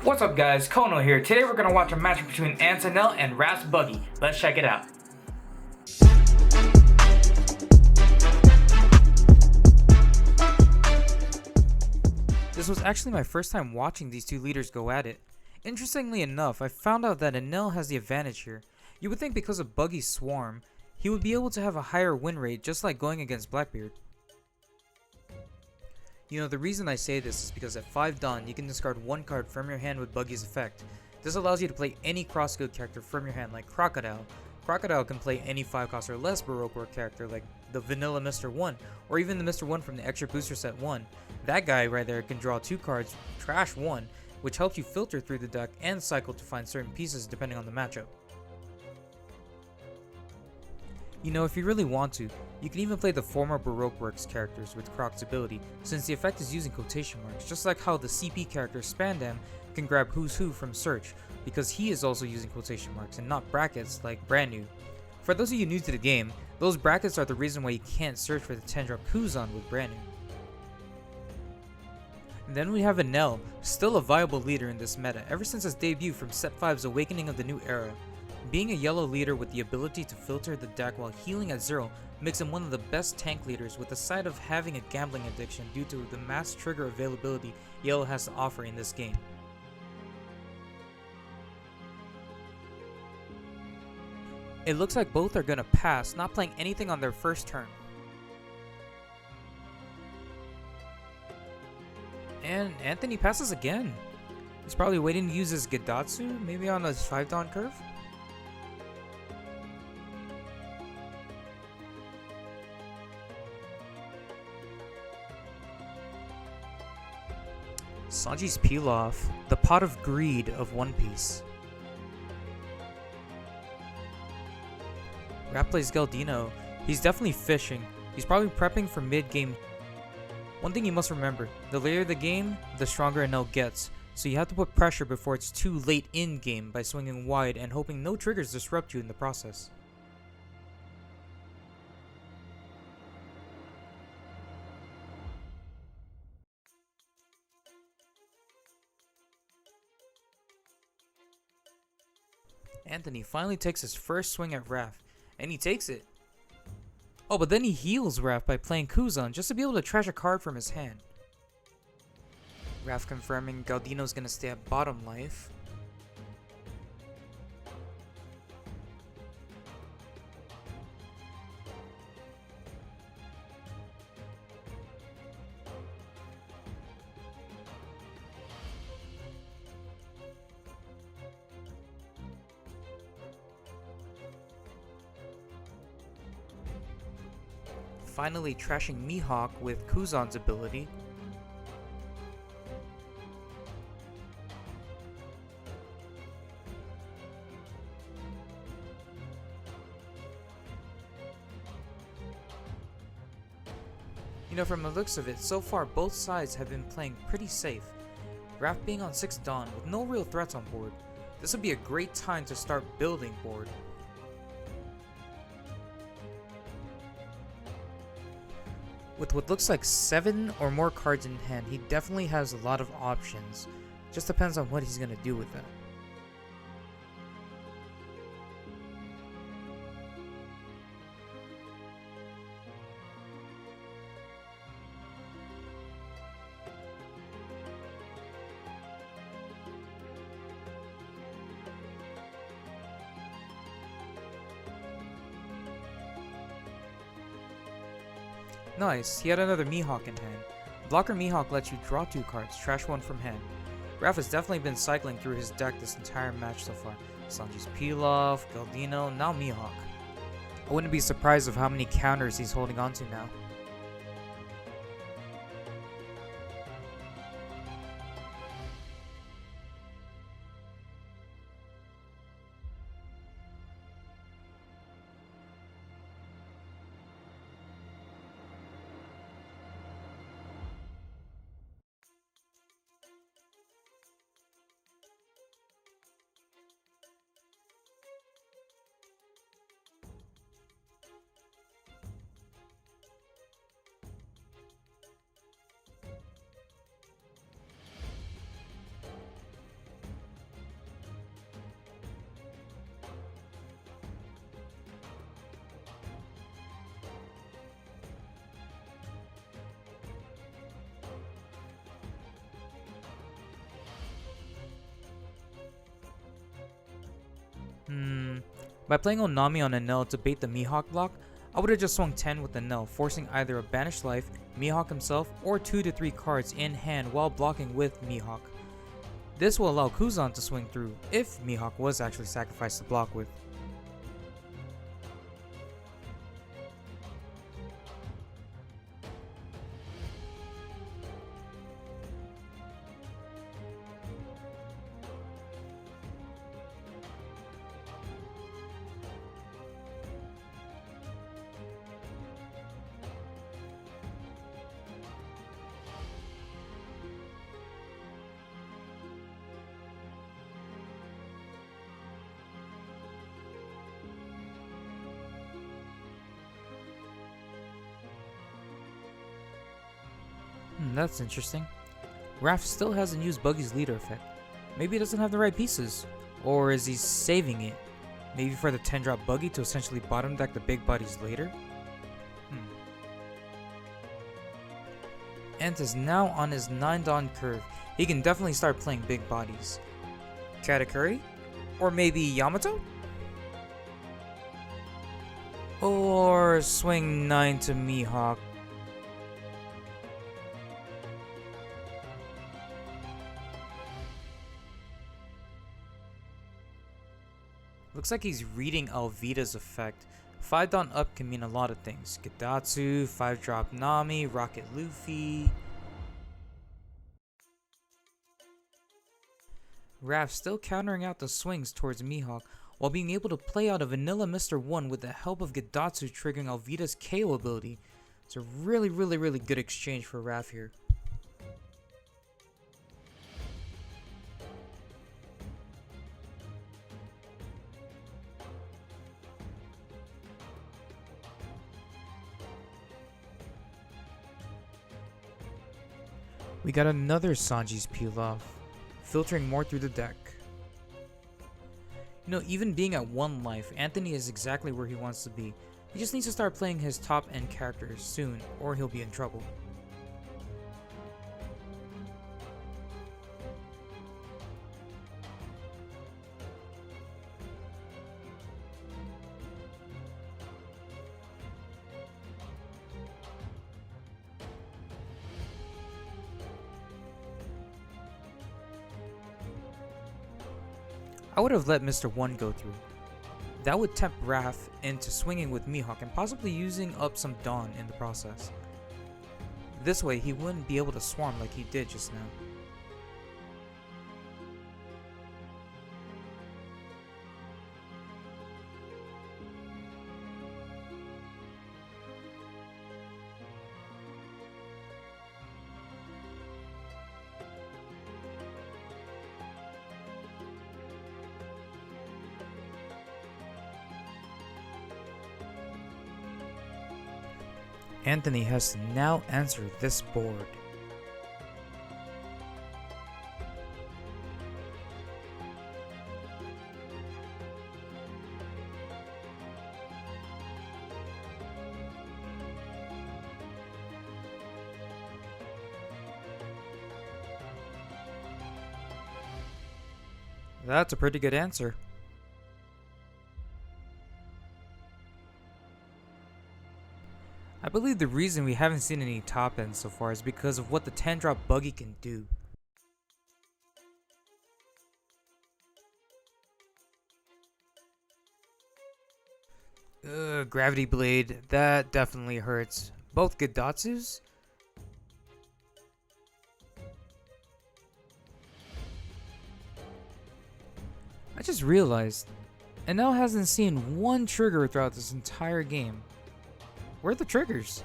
What's up guys, Kono here. Today we're gonna watch a match between Enel and Raf's Buggy. Let's check it out. This was actually my first time watching these two leaders go at it. Interestingly enough, I found out that Enel has the advantage here. You would think because of Buggy's swarm, he would be able to have a higher win rate just like going against Blackbeard. You know, the reason I say this is because at 5 Dawn, you can discard one card from your hand with Buggy's effect. This allows you to play any cross-skilled character from your hand like Crocodile. Crocodile can play any 5 cost or less Baroque Work character like the vanilla Mr. 1, or even the Mr. 1 from the extra booster set 1. That guy right there can draw 2 cards, trash 1, which helps you filter through the deck and cycle to find certain pieces depending on the matchup. You know, if you really want to, you can even play the former Baroque Works characters with Croc's ability, since the effect is using quotation marks, just like how the CP character Spandam can grab Who's Who from Search, because he is also using quotation marks and not brackets like Brand New. For those of you new to the game, those brackets are the reason why you can't search for the 10-drop Kuzan with Brand New. And then we have Enel, still a viable leader in this meta ever since his debut from Set 5's Awakening of the New Era. Being a yellow leader with the ability to filter the deck while healing at 0 makes him one of the best tank leaders, with the side of having a gambling addiction due to the mass trigger availability yellow has to offer in this game. It looks like both are gonna pass, not playing anything on their first turn. And Anthony passes again. He's probably waiting to use his Gedatsu, maybe on his 5 Dawn curve? Sanji's Peel-Off, the pot of greed of One Piece. Rap plays Galdino. He's definitely fishing. He's probably prepping for mid-game. One thing you must remember, the later the game, the stronger Enel gets, so you have to put pressure before it's too late in-game by swinging wide and hoping no triggers disrupt you in the process. Anthony finally takes his first swing at Raf, and he takes it. Oh, but then he heals Raf by playing Kuzan just to be able to trash a card from his hand. Raf confirming Galdino's gonna stay at bottom life. Finally trashing Mihawk with Kuzan's ability. You know, from the looks of it, so far both sides have been playing pretty safe. Raf being on 6 Dawn with no real threats on board. This would be a great time to start building board. With what looks like 7 or more cards in hand, he definitely has a lot of options. Just depends on what he's gonna do with them. Nice, he had another Mihawk in hand. Blocker Mihawk lets you draw 2 cards, trash 1 from hand. Raf has definitely been cycling through his deck this entire match so far. Sanji's Peel-Off, Galdino, now Mihawk. I wouldn't be surprised of how many counters he's holding on to now. By playing Onami on Enel to bait the Mihawk block, I would have just swung 10 with Enel, forcing either a Banished Life, Mihawk himself, or 2 to 3 cards in hand while blocking with Mihawk. This will allow Kuzan to swing through if Mihawk was actually sacrificed to block with. That's interesting. Raf still hasn't used Buggy's leader effect. Maybe he doesn't have the right pieces. Or is he saving it? Maybe for the 10-drop Buggy to essentially bottom deck the big bodies later? Ant is now on his 9-dan curve. He can definitely start playing big bodies. Katakuri? Or maybe Yamato? Or swing 9 to Mihawk. Looks like he's reading Alvida's effect. 5-dan up can mean a lot of things. Gedatsu, 5-drop Nami, Rocket Luffy. Raf still countering out the swings towards Mihawk while being able to play out a vanilla Mr. 1 with the help of Gedatsu triggering Alvida's KO ability. It's a really good exchange for Raf here. We got another Sanji's peel off, filtering more through the deck. You know, even being at 1 life, Anthony is exactly where he wants to be. He just needs to start playing his top end characters soon, or he'll be in trouble. I would have let Mr. 1 go through. That would tempt Raf into swinging with Mihawk and possibly using up some Dawn in the process. This way, he wouldn't be able to swarm like he did just now. Anthony has to now answer this board. That's a pretty good answer. I believe the reason we haven't seen any top ends so far is because of what the 10-drop Buggy can do. Gravity Blade, that definitely hurts. Both Gedatsus? I just realized, Enel hasn't seen one trigger throughout this entire game. Where are the triggers?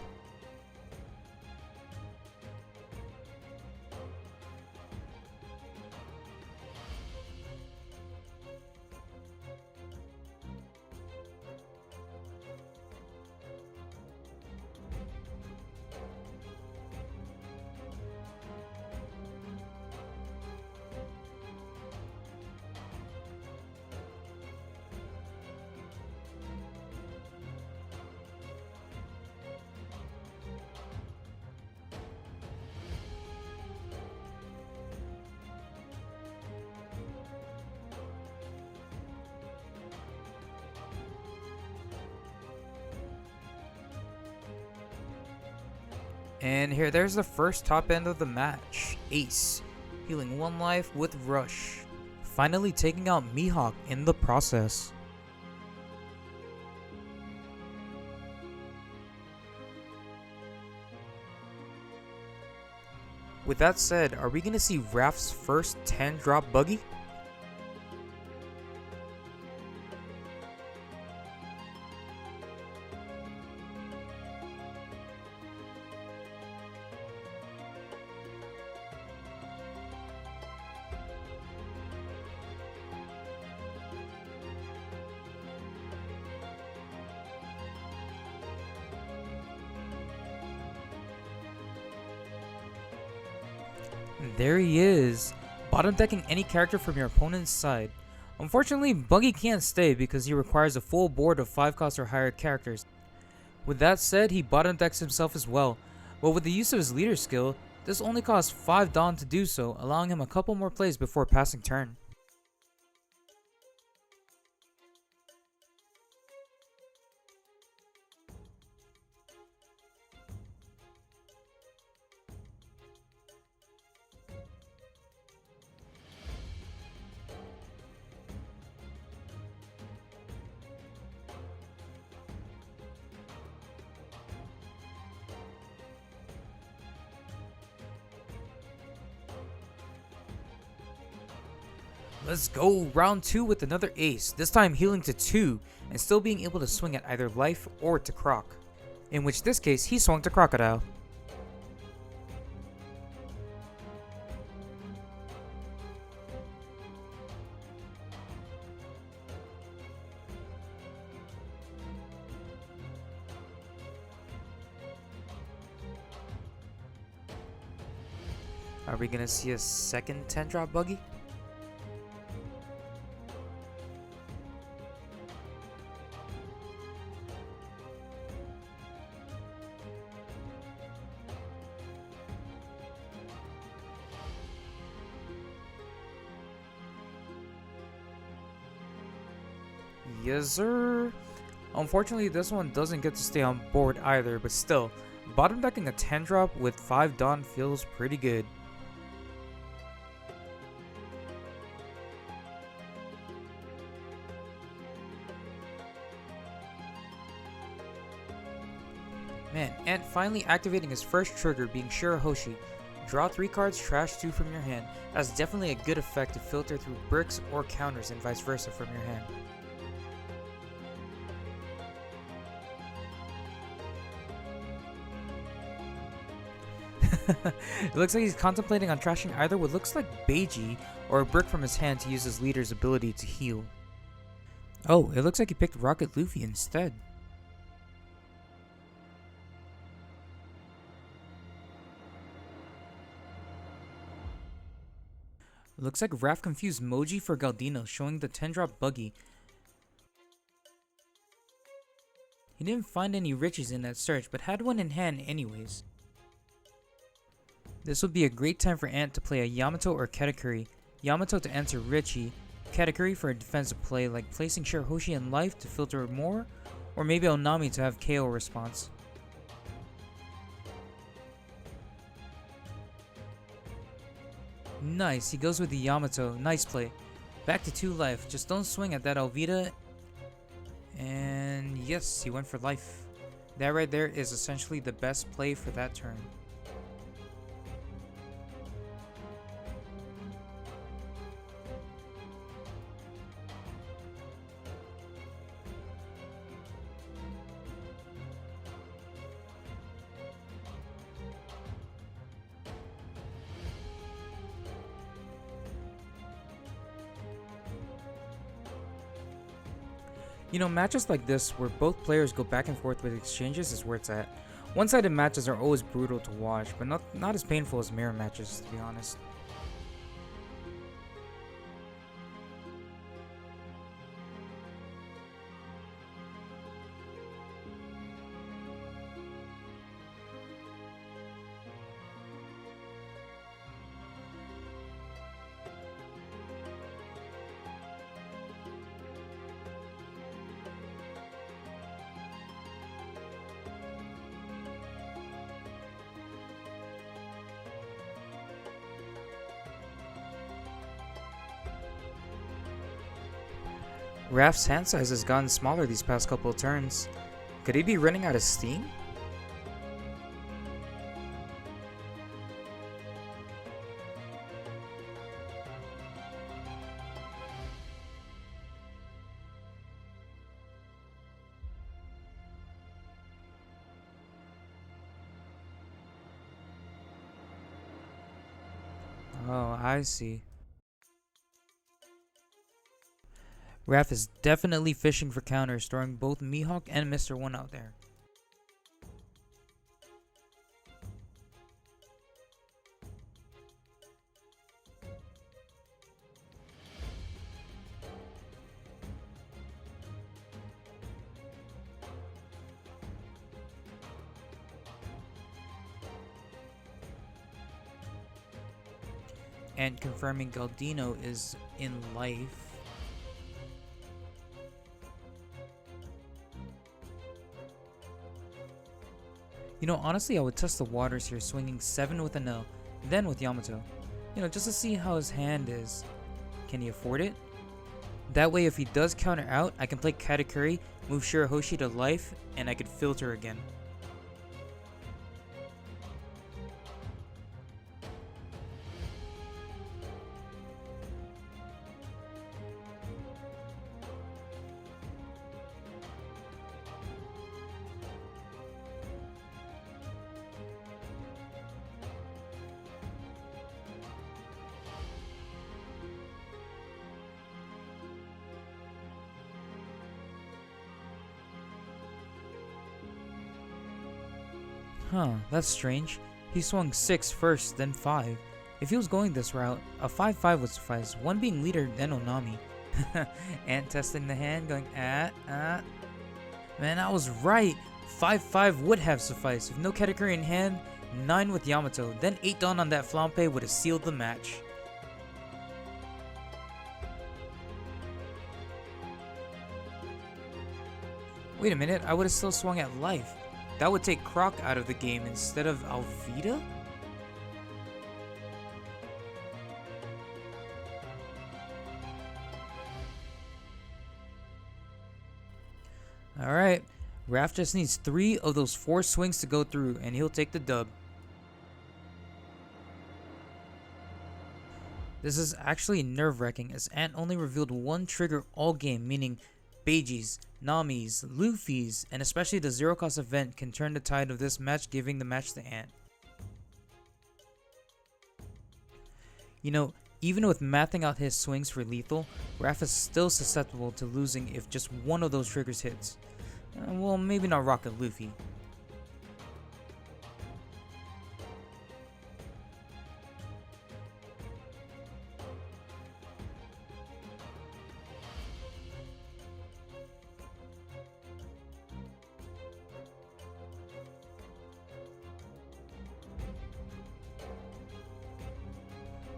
And here, there's the first top end of the match. Ace, healing 1 life with Rush, finally taking out Mihawk in the process. With that said, are we gonna see Raf's first 10-drop Buggy? There he is, bottom decking any character from your opponent's side. Unfortunately, Buggy can't stay because he requires a full board of 5 cost or higher characters. With that said, he bottom decks himself as well, but with the use of his leader skill, this only costs 5 Dawn to do so, allowing him a couple more plays before passing turn. Let's go, round 2 with another ace, this time healing to 2 and still being able to swing at either life or to Croc. In which this case, he swung to Crocodile. Are we gonna see a second 10-drop Buggy? Yes sir. Unfortunately, this one doesn't get to stay on board either, but still, bottom decking a 10 drop with 5 Dawn feels pretty good. Man, and finally activating his first trigger being Shirahoshi. Draw 3 cards, trash 2 from your hand. That's definitely a good effect to filter through bricks or counters and vice versa from your hand. It looks like he's contemplating on trashing either what looks like Beiji or a brick from his hand to use his leader's ability to heal. Oh, it looks like he picked Rocket Luffy instead. Looks like Raf confused Moji for Galdino, showing the 10-drop Buggy. He didn't find any riches in that search, but had one in hand anyways. This would be a great time for Ant to play a Yamato or Katakuri. Yamato to answer Richie, Katakuri for a defensive play like placing Shirahoshi in life to filter more, or maybe Onami to have KO response. Nice, he goes with the Yamato, nice play. Back to 2 life, just don't swing at that Alvida. And yes, he went for life. That right there is essentially the best play for that turn. You know, matches like this where both players go back and forth with exchanges is where it's at. One-sided matches are always brutal to watch, but not as painful as mirror matches, to be honest. Raph's hand size has gotten smaller these past couple of turns. Could he be running out of steam? Oh, I see. Raph is definitely fishing for counters, throwing both Mihawk and Mr. One out there. And confirming Galdino is in life. You know, honestly, I would test the waters here, swinging 7 with Enel, then with Yamato. You know, just to see how his hand is. Can he afford it? That way, if he does counter out, I can play Katakuri, move Shirahoshi to life, and I could filter again. Huh, that's strange. He swung 6 first, then 5. If he was going this route, a 5-5 would suffice, one being leader, then Onami. Ant testing the hand, going Man, I was right! 5-5 would have sufficed. With no Katakuri in hand, 9 with Yamato, then 8 Dawn on that Flampe would have sealed the match. Wait a minute, I would have still swung at life. That would take Croc out of the game instead of Alvida? Alright, Raph just needs 3 of those 4 swings to go through and he'll take the dub. This is actually nerve-wracking as Ant only revealed 1 trigger all game, meaning Beiji's, Nami's, Luffy's, and especially the zero cost event can turn the tide of this match, giving the match to Ant. You know, even with mathing out his swings for lethal, Raph is still susceptible to losing if just one of those triggers hits. Well, maybe not Rocket Luffy.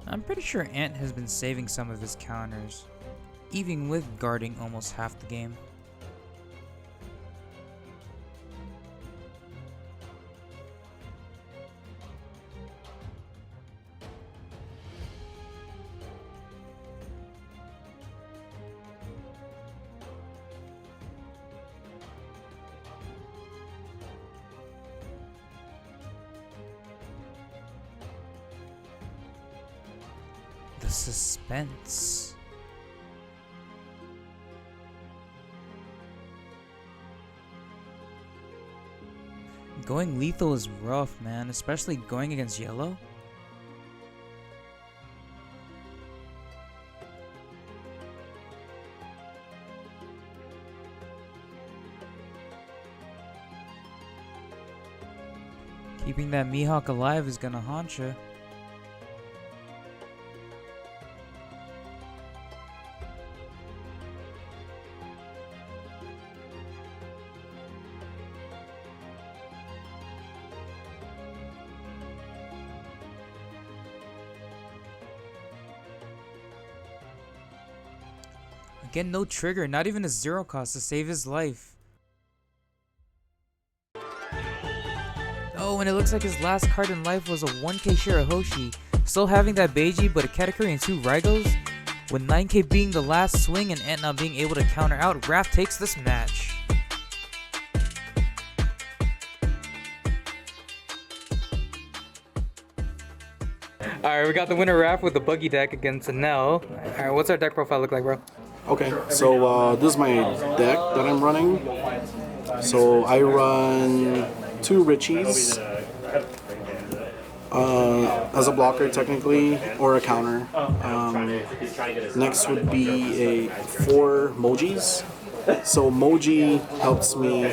I'm pretty sure Ant has been saving some of his counters, even with guarding almost half the game. The suspense. Going lethal is rough, man, especially going against yellow. Keeping that Mihawk alive is gonna haunt you. Again, no trigger, not even a zero cost to save his life. Oh, and it looks like his last card in life was a 1k Shirahoshi. Still having that Beiji, but a Katakuri and 2 Raigos? With 9k being the last swing and Ant not being able to counter out, Raf takes this match. Alright, we got the winner Raf with the Buggy deck against Enel. Alright, what's our deck profile look like, bro? Okay, so this is my deck that I'm running. So I run 2 Richies as a blocker technically, or a counter. Next would be a 4 Mojis. So Moji helps me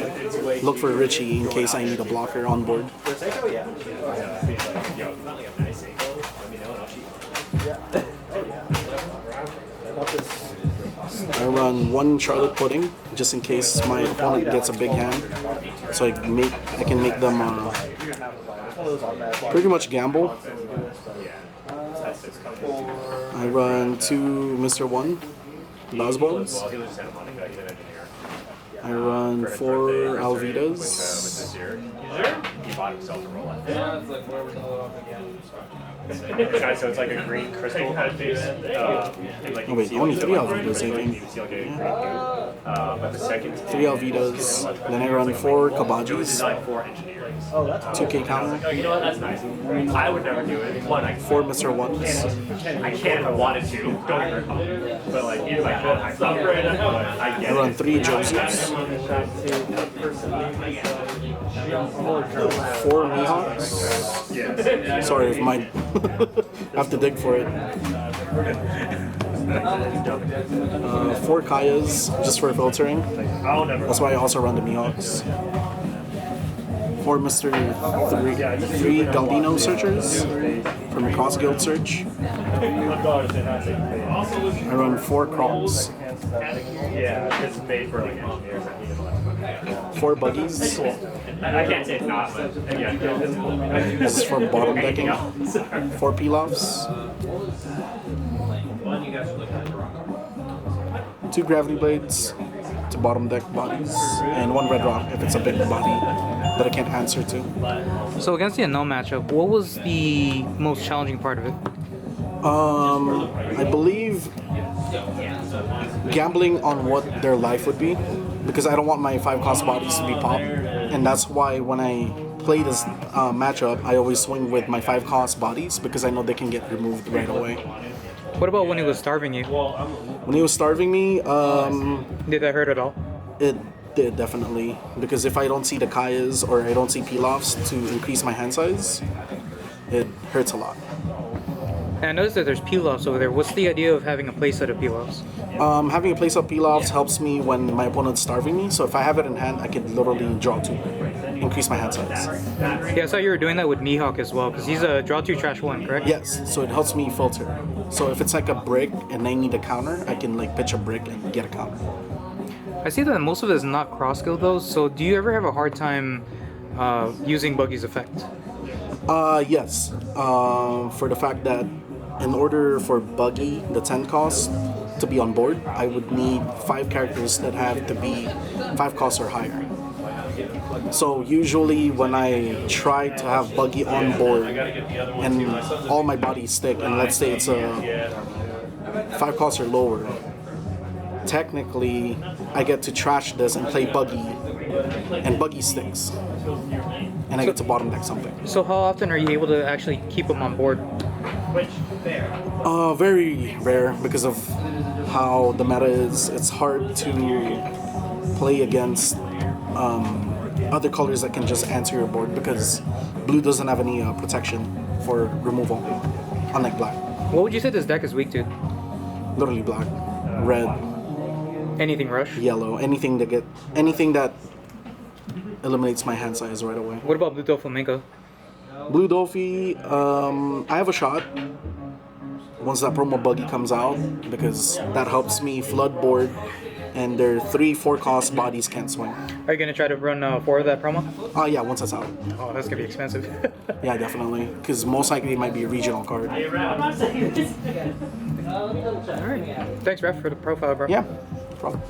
look for Richie in case I need a blocker on board. I run 1 Charlotte Pudding just in case my opponent gets a big hand, so I can make them pretty much gamble. I run 2 Mr. 1 Buzzballs. I run 4 Alvitas. So it's like a green crystal head base. Oh wait, only 3 Alvitas, I think. But the second 3 Alvitas. Then I run 4 Kabajis. 2k counter. you know what? That's nice. I would never do it. 4 Mr. 1s. I can't if I wanted to. Don't get me wrong. But like, even if I could, I stop right now. I get I run 3 Josephs. 4 Mihawks. Yeah. Sorry if my have to dig for it. 4 Kayas just for filtering. I'll never. That's why I also run the Mihawks. 4 Mr. 3 Galdino searchers from Cross Guild Search. I run 4 Crocs. Yeah, it's made for like engineers that need it. 4 Buggies. I can't say it's not, but yeah, it's cool. This is for bottom decking. 4 Pilafs. 2 Gravity Blades to bottom deck bodies. And 1 Red Rock if it's a big body that I can't answer to. So against the Enel matchup, what was the most challenging part of it? I believe gambling on what their life would be, because I don't want my 5-cost bodies to be popped, and that's why when I play this matchup, I always swing with my 5-cost bodies because I know they can get removed right away. What about when he was starving you? When he was starving me, Did that hurt at all? it did definitely, because if I don't see the Kayas or I don't see Pilafs to increase my hand size, it hurts a lot. And I noticed that there's Pilafs over there. What's the idea of having a playset of Pilafs? Having a place of Pilafs helps me when my opponent's starving me, so if I have it in hand, I can literally draw 2, increase my hand size. Yeah, I saw you were doing that with Mihawk as well, because he's a draw 2 trash 1, correct? Yes, so it helps me filter. So if it's like a brick and I need a counter, I can like pitch a brick and get a counter. I see that most of it is not cross skill though, so do you ever have a hard time using Buggy's effect? Yes, for the fact that in order for Buggy, the 10 cost, to be on board, I would need 5 characters that have to be 5 costs or higher. So usually when I try to have Buggy on board and all my bodies stick, and let's say it's a 5 costs or lower, technically I get to trash this and play Buggy, and Buggy sticks, and I get to bottom deck something. So how often are you able to actually keep him on board? Very rare because of how the meta is. It's hard to play against other colors that can just answer your board because blue doesn't have any protection for removal, unlike black. What would you say this deck is weak to? Literally black, red, Anything rush? yellow, anything that eliminates my hand size right away. What about Blue Doflamingo? Blue Dolphy, I have a shot once that promo Buggy comes out because that helps me flood board, and their 3-4 cost bodies can't swing. Are you going to try to run 4 of that promo? Yeah, once that's out. Oh, that's going to be expensive. Yeah, definitely, because most likely it might be a regional card. Alright. Thanks, Raf, for the profile, bro. Yeah, no problem.